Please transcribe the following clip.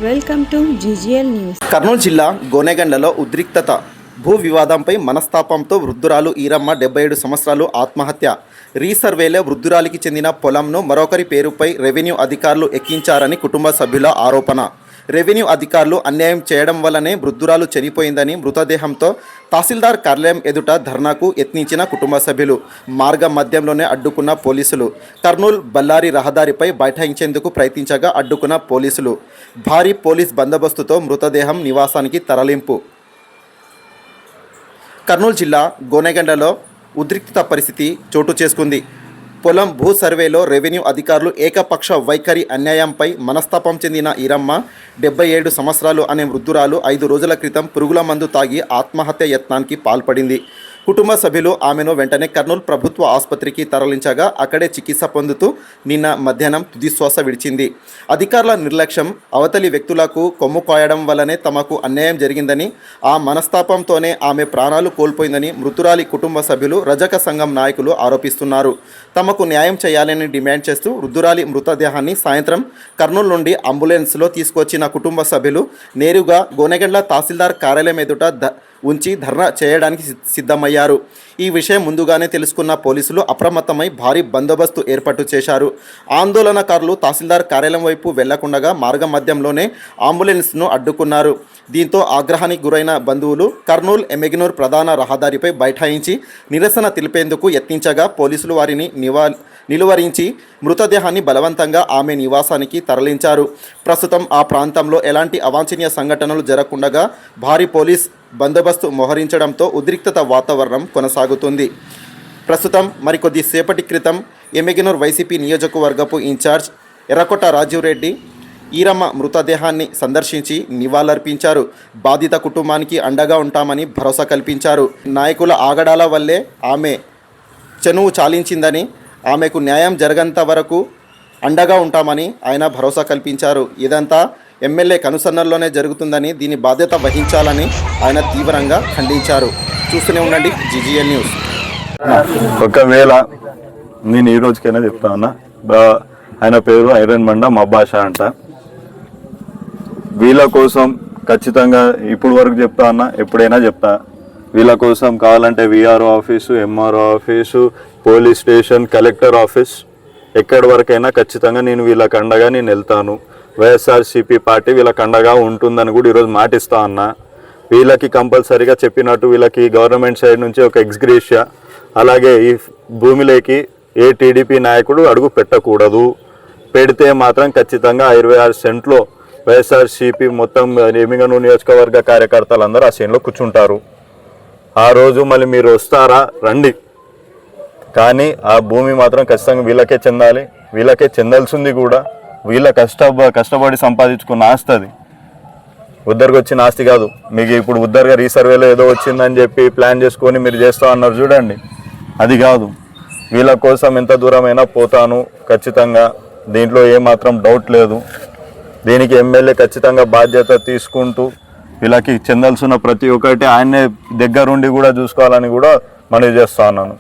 Welcome to GGL news. Kurnool జిల్లా గోనెగండ్లలో ఉద్రిక్తత. భూ వివాదంపై మనస్తాపంతో వృద్ధురాలు ఈరమ్మ 77 సంవత్సరాలు ఆత్మహత్య. రీసర్వేలో వృద్ధురాలికి చెందిన పొలంను మరొకరి పేరుపై రెవెన్యూ అధికారులు ఎక్కించారని కుటుంబ సభ్యుల ఆరోపణ. రెవెన్యూ అధికారులు అన్యాయం చేయడం వల్లనే వృద్ధురాలు చనిపోయిందని మృతదేహంతో తహసీల్దార్ కార్యాలయం ఎదుట ధర్నాకు యత్నించిన కుటుంబ సభ్యులు. మార్గ మధ్యంలోనే అడ్డుకున్న పోలీసులు. కర్నూలు బళ్ళారి రహదారిపై బైఠాయించేందుకు ప్రయత్నించగా అడ్డుకున్న పోలీసులు. భారీ పోలీస్ బందోబస్తుతో మృతదేహం నివాసానికి తరలింపు. కర్నూలు జిల్లా గోనెగండ్లలో ఉద్రిక్తత పరిస్థితి చోటు చేసుకుంది. పొలం భూ సర్వేలో రెవెన్యూ అధికారులు ఏకపక్ష వైఖరి అన్యాయంపై మనస్తాపం చెందిన ఈరమ్మ 77 సంవత్సరాలు అనే వృద్ధురాలు 5 రోజుల క్రితం పురుగుల మందు తాగి ఆత్మహత్య యత్నానికి పాల్పడింది. కుటుంబ సభ్యులు ఆమెను వెంటనే కర్నూలు ప్రభుత్వ ఆసుపత్రికి తరలించగా అక్కడే చికిత్స పొందుతూ నిన్న మధ్యాహ్నం తుదిశ్వాస విడిచింది. అధికారుల నిర్లక్ష్యం, అవతలి వ్యక్తులకు కొమ్ము కాయడం వల్లనే తమకు అన్యాయం జరిగిందని, ఆ మనస్తాపంతోనే ఆమె ప్రాణాలు కోల్పోయిందని మృతురాలి కుటుంబ సభ్యులు, రజక సంఘం నాయకులు ఆరోపిస్తున్నారు. తమకు న్యాయం చేయాలని డిమాండ్ చేస్తూ వృద్ధురాలి మృతదేహాన్ని సాయంత్రం కర్నూలు నుండి అంబులెన్స్లో తీసుకొచ్చిన కుటుంబ సభ్యులు నేరుగా గోనెగండ్ల తహసీల్దార్ కార్యాలయం ఎదుట ఉంచి ధర్నా చేయడానికి సిద్ధమయ్యారు. ఈ విషయం ముందుగానే తెలుసుకున్న పోలీసులు అప్రమత్తమై భారీ బందోబస్తు ఏర్పాటు చేశారు. ఆందోళనకారులు తహసీల్దార్ కార్యాలయం వైపు వెళ్లకుండా మార్గ మధ్యంలోనే అంబులెన్స్ను అడ్డుకున్నారు. దీంతో ఆగ్రహానికి గురైన బంధువులు కర్నూలు ఎమ్మెగినూరు ప్రధాన రహదారిపై బైఠాయించి నిరసన తెలిపేందుకు యత్నించగా పోలీసులు వారిని నిలువరించి మృతదేహాన్ని బలవంతంగా ఆమె నివాసానికి తరలించారు. ప్రస్తుతం ఆ ప్రాంతంలో ఎలాంటి అవాంఛనీయ సంఘటనలు జరగకుండా భారీ పోలీస్ బందోబస్తు మోహరించడంతో ఉద్రిక్తత వాతావరణం కొనసాగుతుంది. ప్రస్తుతం మరికొద్ది సేపటి క్రితం ఎమ్మెగినూరు వైసీపీ నియోజకవర్గపు ఇన్ఛార్జ్ ఎర్రకోట రాజీవ్ రెడ్డి ఈరమ్మ మృతదేహాన్ని సందర్శించి నివాళులర్పించారు. బాధిత కుటుంబానికి అండగా ఉంటామని భరోసా కల్పించారు. నాయకుల ఆగడాల వల్లే ఆమె చనువు చాలించిందని, ఆమెకు న్యాయం జరగంత వరకు అండగా ఉంటామని ఆయన భరోసా కల్పించారు. ఇదంతా ఎమ్మెల్యే కనుసన్నల్లోనే జరుగుతుందని, దీని బాధ్యత వహించాలని ఆయన తీవ్రంగా ఖండించారు. చూస్తూనే ఉండండి జీజీఎల్ న్యూస్. ఒకవేళ నేను ఈ రోజుకైనా చెప్తా ఉన్నా, ఆయన పేరు ఐరన్ మండ మబ్బాష అంట. వీళ్ళ కోసం ఖచ్చితంగా ఇప్పుడు వరకు చెప్తా ఉన్నా, ఎప్పుడైనా చెప్తా, వీళ్ళ కోసం కావాలంటే VRO office, MRO office, police station, collector office, ఎక్కడి వరకైనా ఖచ్చితంగా నేను వీళ్ళకి అండగా నేను వెళ్తాను. వైఎస్ఆర్సీపీ పార్టీ వీళ్ళకి అండగా ఉంటుందని కూడా ఈరోజు మాటిస్తా అన్నా. వీళ్ళకి కంపల్సరీగా చెప్పినట్టు వీళ్ళకి గవర్నమెంట్ సైడ్ నుంచి ఒక ఎక్స్గ్రేషియా, అలాగే ఈ భూమిలోకి ఏ టీడీపీ నాయకుడు అడుగు పెట్టకూడదు. పెడితే మాత్రం ఖచ్చితంగా 26 సెంట్లో వైఎస్ఆర్సీపీ మొత్తం ఎమ్మిగనూరు నియోజకవర్గ కార్యకర్తలందరూ ఆ సీన్లో కూర్చుంటారు. ఆ రోజు మళ్ళీ మీరు వస్తారా, రండి. కానీ ఆ భూమి మాత్రం ఖచ్చితంగా వీళ్ళకే చెందాలి, వీళ్ళకే చెందాల్సింది కూడా. వీళ్ళ కష్టపడి సంపాదించుకున్న ఆస్తి అది, ఉద్దరికి వచ్చిన ఆస్తి కాదు. మీకు ఇప్పుడు ఉద్దరిగా రీసర్వేలో ఏదో వచ్చిందని చెప్పి ప్లాన్ చేసుకొని మీరు చేస్తా అన్నారు చూడండి, అది కాదు. వీళ్ళ కోసం ఎంత దూరమైనా పోతాను ఖచ్చితంగా, దీంట్లో ఏమాత్రం డౌట్ లేదు. దీనికి ఎమ్మెల్యే ఖచ్చితంగా బాధ్యత తీసుకుంటూ వీళ్ళకి చెందాల్సిన ప్రతి ఒక్కటి ఆయనే దగ్గరుండి కూడా చూసుకోవాలని కూడా మనవి చేస్తా ఉన్నాను.